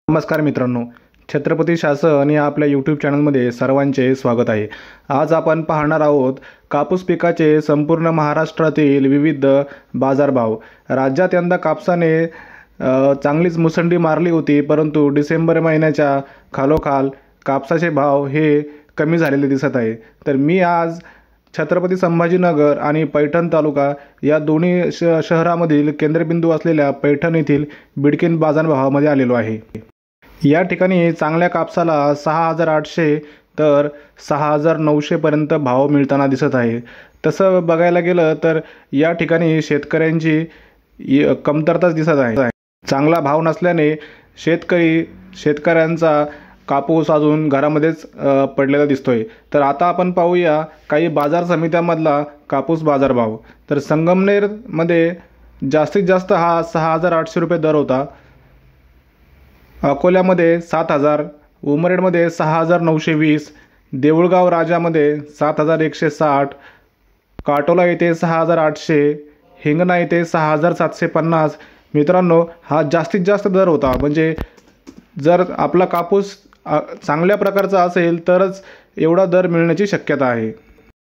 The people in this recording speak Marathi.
नमस्कार मित्रांनो, छत्रपती शासन या आपल्या यूट्यूब चॅनलमध्ये सर्वांचे स्वागत आहे। आज आपण पाहणार आहोत कापूस पिकाचे संपूर्ण महाराष्ट्रातील विविध बाजारभाव। राज्यात यंदा कापसाने चांगलीच मुसंडी मारली होती, परंतु डिसेंबर महिन्याच्या खालोखाल कापसाचे भाव हे कमी झालेले दिसत आहे। तर मी आज छत्रपती संभाजीनगर आणि पैठण तालुका या दोन्ही शहरामधील केंद्रबिंदू असलेल्या पैठण येथील बिडकीन बाजारभावामध्ये आलेलो आहे। या ठिकाणी चांगल्या कापसाला 6,800 तर 6,900 पर्यंत भाव मिळताना दिसत आहे। तसं बघायला गेलं तर या ठिकाणी शेतकऱ्यांची कमतरताच दिसत आहे। चांगला भाव नसल्याने शेतकऱ्यांचा कापूस अजून घरामध्येच पडलेला दिसतोय। तर आता आपण पाहूया काही बाजार समित्यांमधला कापूस बाजारभाव। तर संगमनेरमध्ये जास्तीत जास्त हा 6,800 रुपये दर होता। अकोल्यामध्ये 7,000, उमरेडमध्ये 6,920, देऊळगाव राजामध्ये 7,160, काटोला येथे 6,800, हिंगणा येथे 6,750। मित्रांनो, हा जास्तीत जास्त दर होता। म्हणजे जर आपला कापूस चांगल्या प्रकारचा असेल तरच एवढा दर मिळण्याची शक्यता आहे।